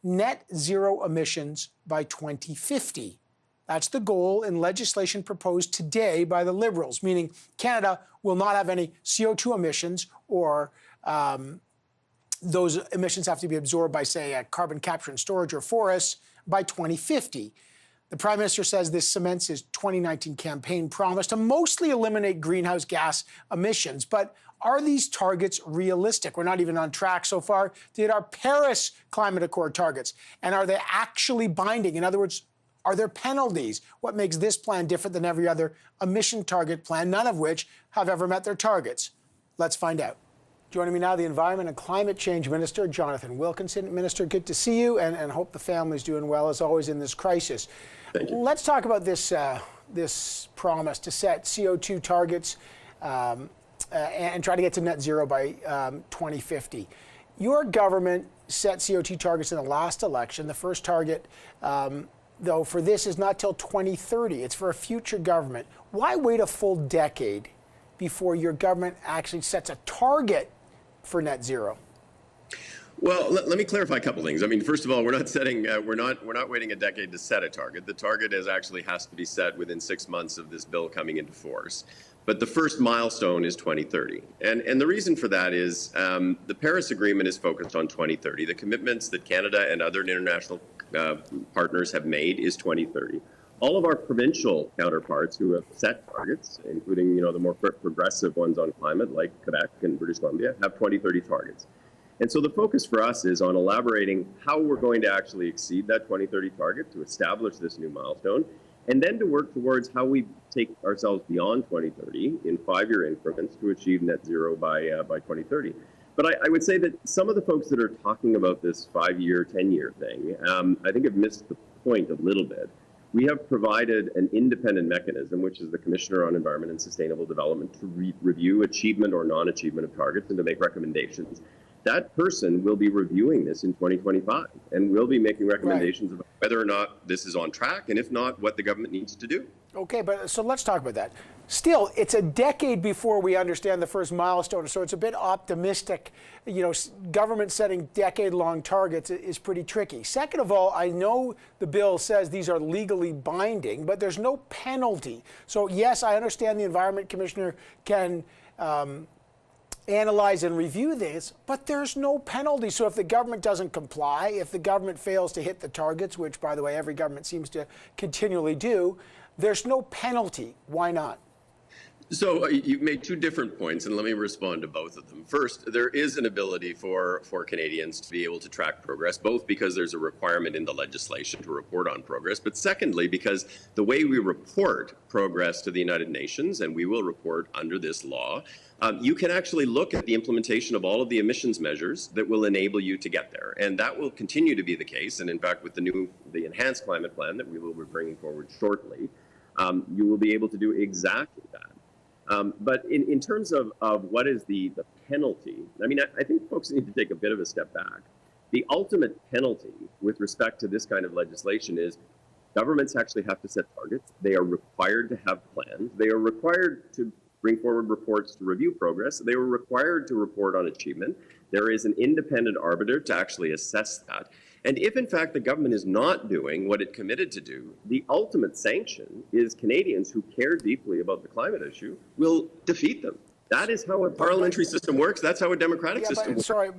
net zero emissions by 2050. That's the goal in legislation proposed today by the Liberals, meaning Canada will not have any CO2 emissions, or those emissions have to be absorbed by, say, carbon capture and storage or forests by 2050. The Prime Minister says this cements his 2019 campaign promise to mostly eliminate greenhouse gas emissions. But are these targets realistic? We're not even on track so far. Did our Paris Climate Accord targets, and are they actually binding? In other words, are there penalties? What makes this plan different than every other emission target plan, none of which have ever met their targets? Let's find out. Joining me now, the Environment and Climate Change Minister, Jonathan Wilkinson. Minister, good to see you, and hope the family's doing well, as always, in this crisis. Thank you. Let's talk about this promise to set CO2 targets and try to get to net zero by 2050. Your government set CO2 targets in the last election. The first target, though, for this is not till 2030. It's for a future government. Why wait a full decade before your government actually sets a target for net zero? Well, let me clarify a couple things. I mean, first of all, we're not setting, we're not waiting a decade to set a target. The target actually has to be set within 6 months of this bill coming into force. But the first milestone is 2030. And the reason for that is the Paris Agreement is focused on 2030. The commitments that Canada and other international partners have made is 2030. All of our provincial counterparts who have set targets, including the more progressive ones on climate, like Quebec and British Columbia, have 2030 targets. And so the focus for us is on elaborating how we're going to actually exceed that 2030 target to establish this new milestone, and then to work towards how we take ourselves beyond 2030 in 5-year increments to achieve net zero by 2030. But I would say that some of the folks that are talking about this 5-year, 10-year thing, I think have missed the point a little bit. We have provided an independent mechanism, which is the Commissioner on Environment and Sustainable Development, to review achievement or non-achievement of targets and to make recommendations. That person will be reviewing this in 2025 and will be making recommendations about whether or not this is on track, and if not, what the government needs to do. Okay, but so let's talk about that. Still, it's a decade before we understand the first milestone, so it's a bit optimistic. Government setting decade-long targets is pretty tricky. Second of all, I know the bill says these are legally binding, but there's no penalty. So yes, I understand the Environment Commissioner can analyze and review this, but there's no penalty. So if the government doesn't comply, if the government fails to hit the targets, which, by the way, every government seems to continually do, there's no penalty. Why not? So you've made two different points, and let me respond to both of them. First, there is an ability for Canadians to be able to track progress, both because there's a requirement in the legislation to report on progress, but secondly, because the way we report progress to the United Nations, and we will report under this law, you can actually look at the implementation of all of the emissions measures that will enable you to get there. And that will continue to be the case. And in fact, with the enhanced climate plan that we will be bringing forward shortly, you will be able to do exactly that. But in terms of what is the penalty, I mean, I think folks need to take a bit of a step back. The ultimate penalty with respect to this kind of legislation is governments actually have to set targets. They are required to have plans. They are required to bring forward reports to review progress. They were required to report on achievement. There is an independent arbiter to actually assess that. And if, in fact, the government is not doing what it committed to do, the ultimate sanction is Canadians who care deeply about the climate issue will defeat them. That is how a parliamentary system works. That's how a democratic system works. Sorry,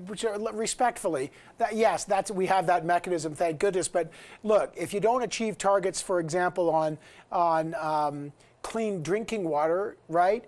respectfully, yes, we have that mechanism, thank goodness. But look, if you don't achieve targets, for example, on clean drinking water, right?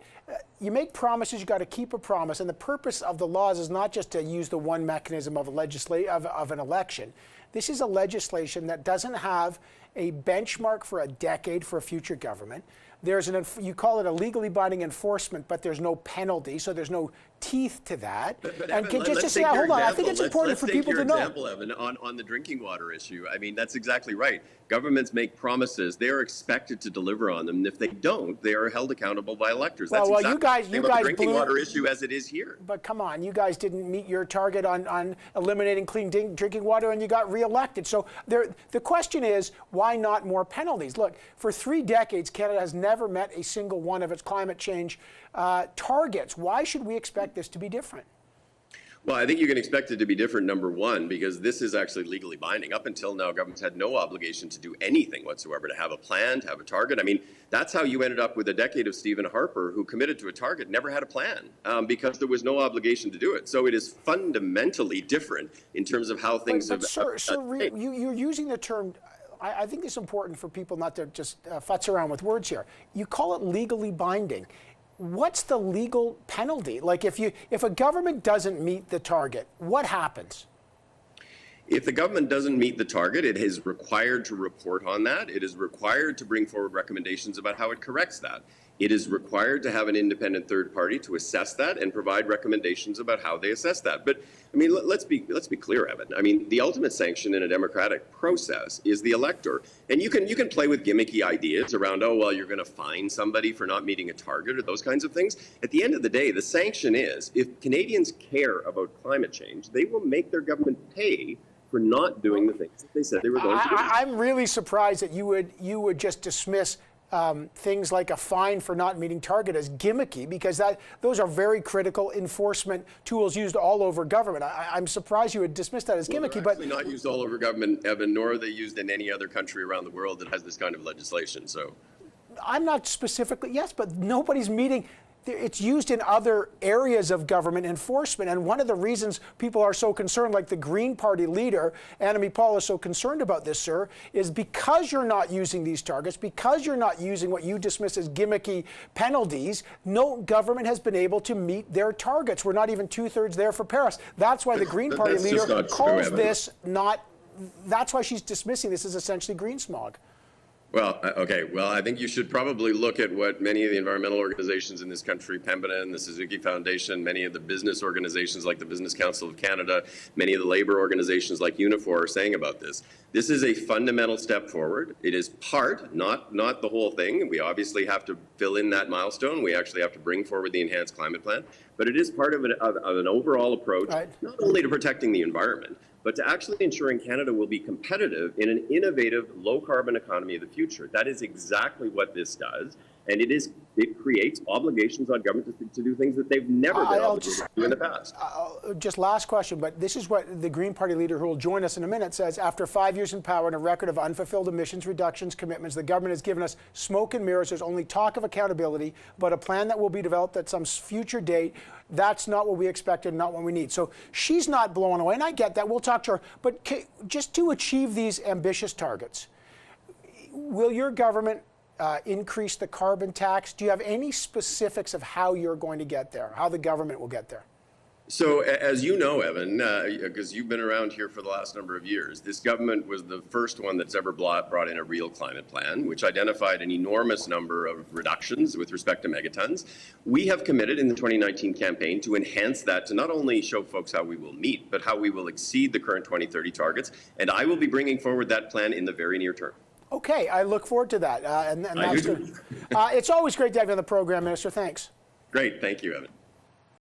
You make promises, you got to keep a promise, and the purpose of the laws is not just to use the one mechanism of an election. This is a legislation that doesn't have a benchmark for a decade for a future government. There's you call it a legally binding enforcement, but there's no penalty, so there's no teeth to that. But and Evan, just say, hold on, I think it's important for people to know. Let's take your example, Evan, on the drinking water issue. I mean, that's exactly right. Governments make promises. They are expected to deliver on them. And if they don't, they are held accountable by electors. That's exactly you guys the drinking water issue as it is here. But come on, you guys didn't meet your target on eliminating clean drinking water, and you got reelected. So the question is, why not more penalties? Look, for 3 decades, Canada has never met a single one of its climate change targets. Why should we expect this to be different? Well, I think you can expect it to be different, number one, because this is actually legally binding. Up until now, governments had no obligation to do anything whatsoever, to have a plan, to have a target. I mean, that's how you ended up with a decade of Stephen Harper, who committed to a target, never had a plan, because there was no obligation to do it. So it is fundamentally different in terms of how things have... Sir, you're using the term... I think it's important for people not to just futz around with words here. You call it legally binding. What's the legal penalty? Like if a government doesn't meet the target, what happens? If the government doesn't meet the target, it is required to report on that. It is required to bring forward recommendations about how it corrects that. It is required to have an independent third party to assess that and provide recommendations about how they assess that. But I mean, let's be clear, Evan. I mean, the ultimate sanction in a democratic process is the elector. And you can play with gimmicky ideas around, oh, well, you're going to fine somebody for not meeting a target or those kinds of things. At the end of the day, the sanction is if Canadians care about climate change, they will make their government pay for not doing the things that they said they were going to do. I'm really surprised that you would just dismiss things like a fine for not meeting target as gimmicky, because those are very critical enforcement tools used all over government. I'm surprised you would dismiss that as gimmicky. They're actually not used all over government, Evan, nor are they used in any other country around the world that has this kind of legislation. So I'm not specifically, yes, but nobody's meeting. It's used in other areas of government enforcement. And one of the reasons people are so concerned, like the Green Party leader, Annamie Paul, is so concerned about this, sir, is because you're not using these targets, because you're not using what you dismiss as gimmicky penalties, no government has been able to meet their targets. We're not even 2/3 there for Paris. That's why the Green Party leader calls this not, that's why she's dismissing this as essentially green smog. Well, okay. Well, I think you should probably look at what many of the environmental organizations in this country, Pembina and the Suzuki Foundation, many of the business organizations like the Business Council of Canada, many of the labor organizations like Unifor are saying about this. This is a fundamental step forward. It is part, not the whole thing. We obviously have to fill in that milestone. We actually have to bring forward the Enhanced Climate Plan. But it is part of an overall approach, right, not only to protecting the environment, but to actually ensuring Canada will be competitive in an innovative, low-carbon economy of the future. That is exactly what this does, and it creates obligations on government to do things that they've never been obligated to do in the past. Just last question, but this is what the Green Party leader, who will join us in a minute, says. After 5 years in power and a record of unfulfilled emissions reductions commitments, the government has given us smoke and mirrors. There's only talk of accountability, but a plan that will be developed at some future date. That's not what we expected, not what we need. So she's not blown away, and I get that. We'll talk to her. But just to achieve these ambitious targets, will your government increase the carbon tax? Do you have any specifics of how you're going to get there, how the government will get there? So as you know, Evan, because you've been around here for the last number of years, this government was the first one that's ever brought in a real climate plan, which identified an enormous number of reductions with respect to megatons. We have committed in the 2019 campaign to enhance that, to not only show folks how we will meet, but how we will exceed the current 2030 targets. And I will be bringing forward that plan in the very near term. Okay, I look forward to that. And that's good. It's always great to have you on the program, Minister. Thanks. Great. Thank you, Evan.